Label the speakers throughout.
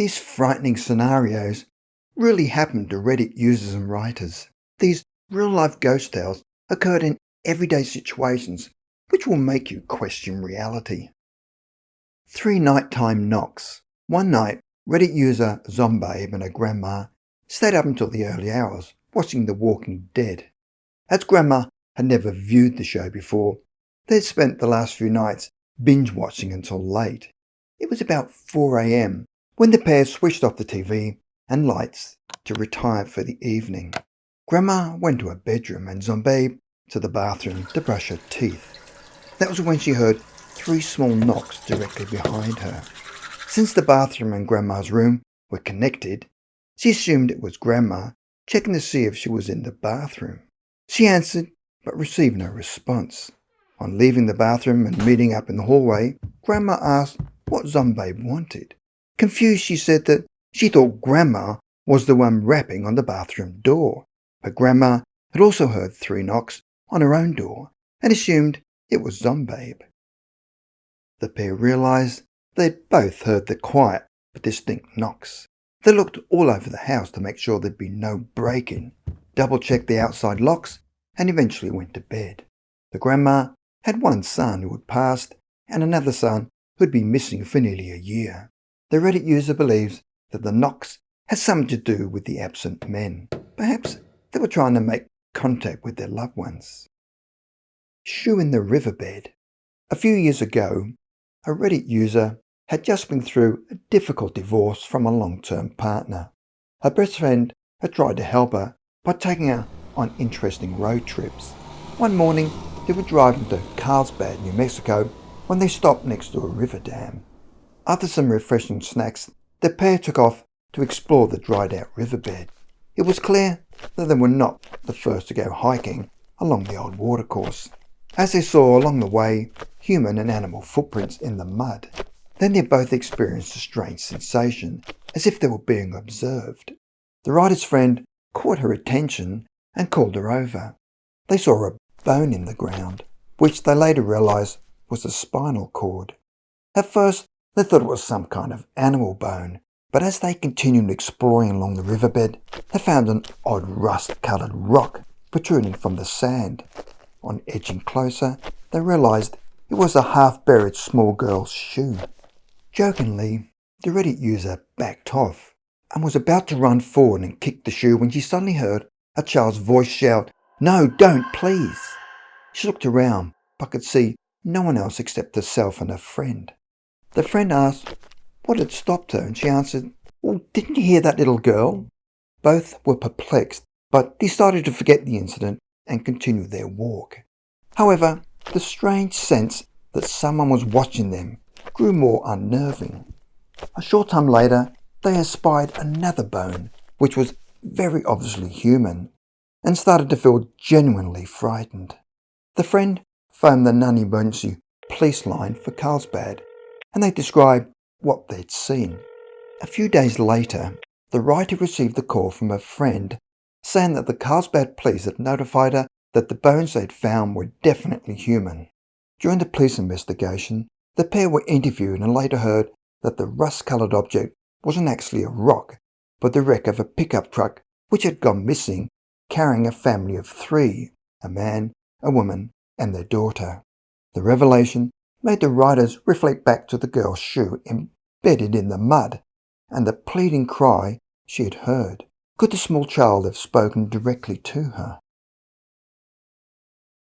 Speaker 1: These frightening scenarios really happened to Reddit users and writers. These real-life ghost tales occurred in everyday situations, which will make you question reality. 3 nighttime knocks. One night, Reddit user Zombabe and her grandma stayed up until the early hours, watching The Walking Dead. As grandma had never viewed the show before, they'd spent the last few nights binge-watching until late. It was about 4 a.m. when the pair switched off the TV and lights to retire for the evening. Grandma went to her bedroom and Zombabe to the bathroom to brush her teeth. That was when she heard 3 small knocks directly behind her. Since the bathroom and Grandma's room were connected, she assumed it was Grandma checking to see if she was in the bathroom. She answered, but received no response. On leaving the bathroom and meeting up in the hallway, Grandma asked what Zombabe wanted. Confused, she said that she thought Grandma was the one rapping on the bathroom door, but Grandma had also heard 3 knocks on her own door and assumed it was Zombabe. The pair realised they'd both heard the quiet but distinct knocks. They looked all over the house to make sure there'd be no break-in, double-checked the outside locks, and eventually went to bed. The grandma had one son who had passed and another son who'd been missing for nearly a year. The Reddit user believes that the knocks had something to do with the absent men. Perhaps they were trying to make contact with their loved ones. Shoe in the Riverbed. A few years ago, a Reddit user had just been through a difficult divorce from a long-term partner. Her best friend had tried to help her by taking her on interesting road trips. One morning, they were driving to Carlsbad, New Mexico, when they stopped next to a river dam. After some refreshing snacks, the pair took off to explore the dried-out riverbed. It was clear that they were not the first to go hiking along the old watercourse, as they saw along the way human and animal footprints in the mud. Then they both experienced a strange sensation, as if they were being observed. The writer's friend caught her attention and called her over. They saw a bone in the ground, which they later realised was a spinal cord. At first, they thought it was some kind of animal bone, but as they continued exploring along the riverbed, they found an odd rust-coloured rock protruding from the sand. On edging closer, they realised it was a half-buried small girl's shoe. Jokingly, the Reddit user backed off and was about to run forward and kick the shoe when she suddenly heard a child's voice shout, "No, don't, please!" She looked around but could see no one else except herself and her friend. The friend asked what had stopped her and she answered, "Well, didn't you hear that little girl?" Both were perplexed but decided to forget the incident and continue their walk. However, the strange sense that someone was watching them grew more unnerving. A short time later, they espied another bone, which was very obviously human, and started to feel genuinely frightened. The friend phoned the non-emergency police line for Carlsbad, and they described what they'd seen. A few days later, the writer received a call from a friend saying that the Carlsbad police had notified her that the bones they'd found were definitely human. During the police investigation, the pair were interviewed and later heard that the rust-coloured object wasn't actually a rock, but the wreck of a pickup truck which had gone missing, carrying a family of 3, a man, a woman, and their daughter. The revelation made the writers reflect back to the girl's shoe embedded in the mud and the pleading cry she had heard. Could the small child have spoken directly to her?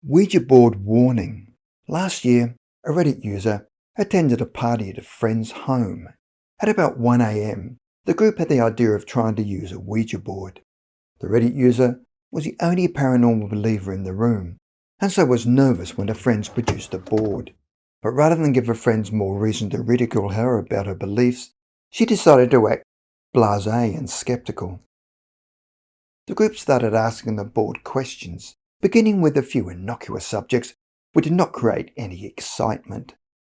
Speaker 1: Ouija board warning. Last year, a Reddit user attended a party at a friend's home. At about 1 a.m, the group had the idea of trying to use a Ouija board. The Reddit user was the only paranormal believer in the room, and so was nervous when her friends produced a board. But rather than give her friends more reason to ridicule her about her beliefs, she decided to act blasé and sceptical. The group started asking the board questions, beginning with a few innocuous subjects which did not create any excitement.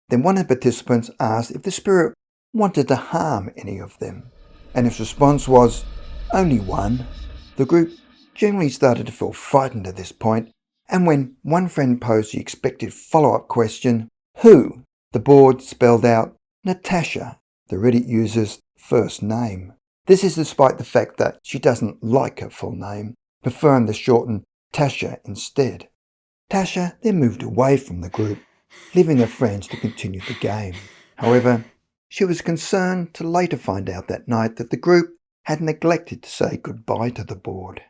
Speaker 1: Then one of the participants asked if the spirit wanted to harm any of them, and his response was, "Only one." The group generally started to feel frightened at this point, and when one friend posed the expected follow-up question, "Who?" the board spelled out Natasha. The Reddit users first name. This is despite the fact that she doesn't like her full name, preferring the shortened Tasha instead. Tasha then moved away from the group, leaving her friends to continue the game. However, she was concerned to later find out that night that the group had neglected to say goodbye to the board.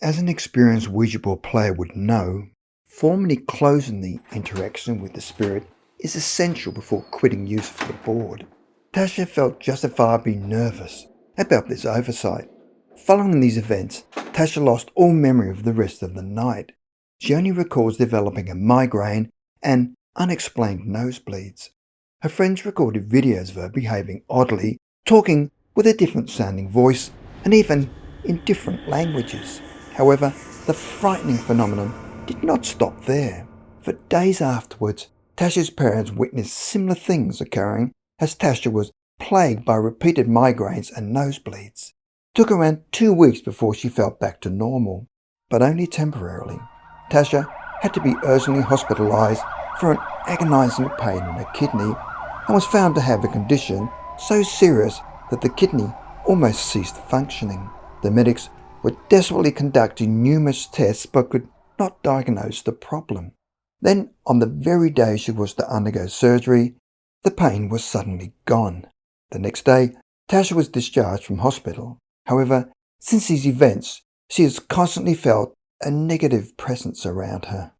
Speaker 1: As an experienced Ouija board player would know, formally closing the interaction with the spirit is essential before quitting use of the board. Tasha felt justifiably nervous about this oversight. Following these events, Tasha lost all memory of the rest of the night. She only recalls developing a migraine and unexplained nosebleeds. Her friends recorded videos of her behaving oddly, talking with a different sounding voice, and even in different languages. However, the frightening phenomenon did not stop there. For days afterwards, Tasha's parents witnessed similar things occurring as Tasha was plagued by repeated migraines and nosebleeds. It took around 2 weeks before she felt back to normal, but only temporarily. Tasha had to be urgently hospitalized for an agonizing pain in her kidney and was found to have a condition so serious that the kidney almost ceased functioning. The medics were desperately conducting numerous tests but could not diagnose the problem. Then, on the very day she was to undergo surgery, the pain was suddenly gone. The next day, Tasha was discharged from hospital. However, since these events, she has constantly felt a negative presence around her.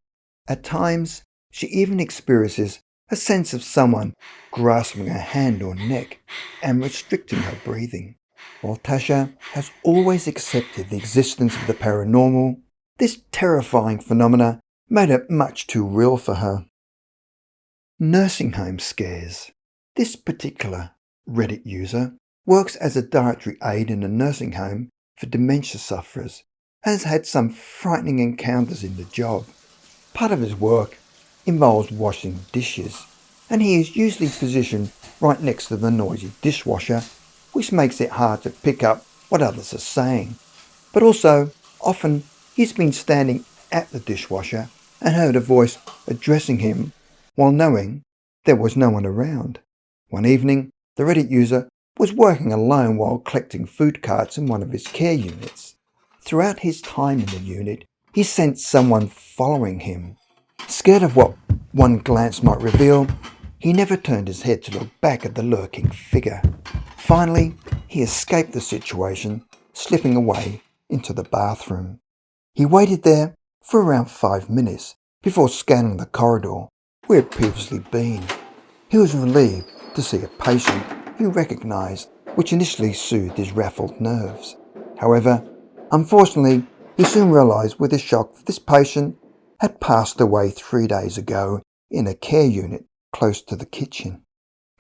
Speaker 1: At times, she even experiences a sense of someone grasping her hand or neck and restricting her breathing. While Tasha has always accepted the existence of the paranormal, this terrifying phenomena made it much too real for her. Nursing home scares. This particular Reddit user works as a dietary aide in a nursing home for dementia sufferers and has had some frightening encounters in the job. Part of his work involves washing dishes, and he is usually positioned right next to the noisy dishwasher, which makes it hard to pick up what others are saying. But also, often he's been standing at the dishwasher and heard a voice addressing him while knowing there was no one around. One evening, the Reddit user was working alone while collecting food carts in one of his care units. Throughout his time in the unit, he sensed someone following him. Scared of what one glance might reveal, he never turned his head to look back at the lurking figure. Finally, he escaped the situation, slipping away into the bathroom. He waited there for around 5 minutes before scanning the corridor where he'd previously been. He was relieved to see a patient he recognized, which initially soothed his ruffled nerves. However, unfortunately, he soon realized with a shock that this patient had passed away 3 days ago in a care unit close to the kitchen.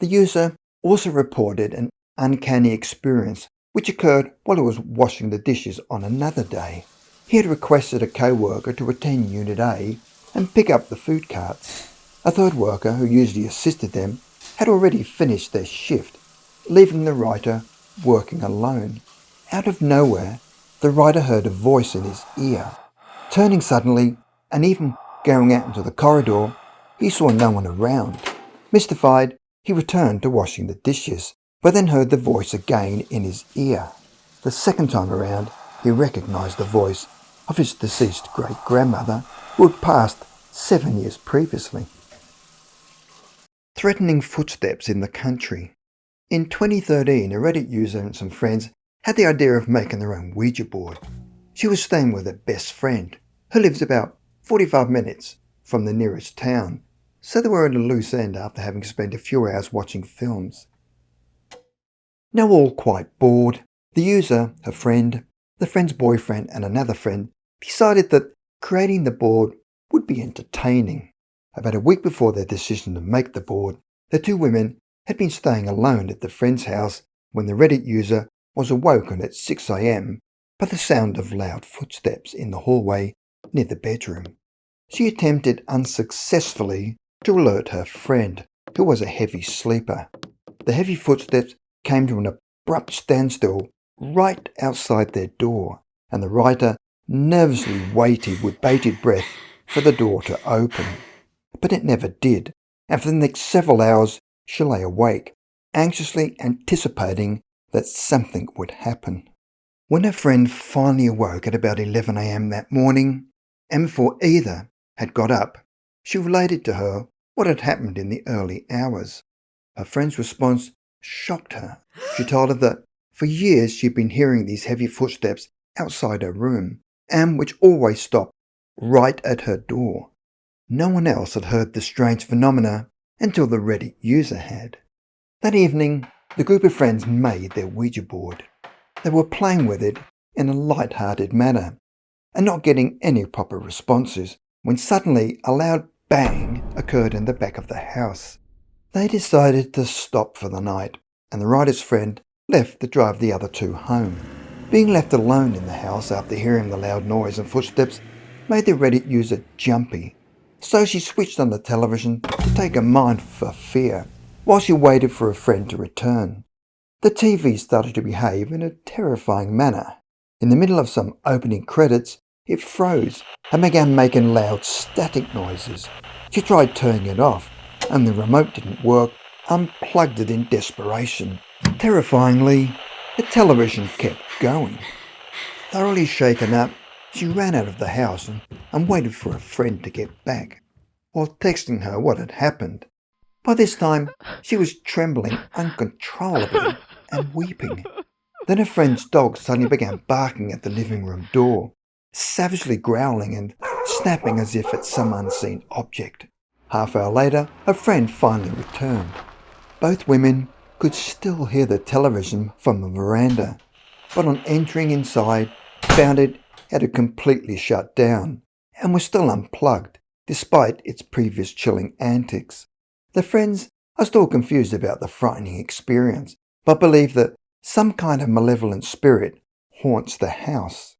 Speaker 1: The user also reported an uncanny experience which occurred while he was washing the dishes on another day. He had requested a co-worker to attend Unit A and pick up the food carts. A third worker, who usually assisted them, had already finished their shift, leaving the writer working alone. Out of nowhere, the writer heard a voice in his ear. Turning suddenly, and even going out into the corridor, he saw no one around. Mystified, he returned to washing the dishes, but then heard the voice again in his ear. The second time around, he recognized the voice of his deceased great-grandmother, who had passed 7 years previously. Threatening footsteps in the country. In 2013, a Reddit user and some friends had the idea of making their own Ouija board. She was staying with her best friend, who lives about 45 minutes from the nearest town, so they were at a loose end after having spent a few hours watching films. Now all quite bored, the user, her friend, the friend's boyfriend and another friend decided that creating the board would be entertaining. About a week before their decision to make the board, the two women had been staying alone at the friend's house when the Reddit user was awoken at 6 a.m. by the sound of loud footsteps in the hallway near the bedroom. She attempted unsuccessfully to alert her friend, who was a heavy sleeper. The heavy footsteps came to an abrupt standstill right outside their door, and the writer nervously waited with bated breath for the door to open. But it never did, and for the next several hours she lay awake, anxiously anticipating that something would happen. When her friend finally awoke at about 11 a.m. that morning, and before either had got up, she related to her what had happened in the early hours. Her friend's response shocked her. She told her that for years she'd been hearing these heavy footsteps outside her room, and which always stopped right at her door. No one else had heard the strange phenomena until the Reddit user had. That evening, the group of friends made their Ouija board. They were playing with it in a light-hearted manner, and not getting any proper responses, when suddenly a loud bang occurred in the back of the house. They decided to stop for the night, and the writer's friend left to drive the other two home. Being left alone in the house after hearing the loud noise and footsteps made the Reddit user jumpy, so she switched on the television to take her mind for fear while she waited for a friend to return. The TV started to behave in a terrifying manner. In the middle of some opening credits, it froze and began making loud static noises. She tried turning it off, and the remote didn't work, unplugged it in desperation. Terrifyingly, the television kept going. Thoroughly shaken up, she ran out of the house and waited for a friend to get back, while texting her what had happened. By this time, she was trembling uncontrollably and weeping. Then her friend's dog suddenly began barking at the living room door, savagely growling and snapping as if at some unseen object. Half hour later, her friend finally returned. Both women could still hear the television from the veranda, but on entering inside, found it had completely shut down and was still unplugged, despite its previous chilling antics. The friends are still confused about the frightening experience, but believe that some kind of malevolent spirit haunts the house.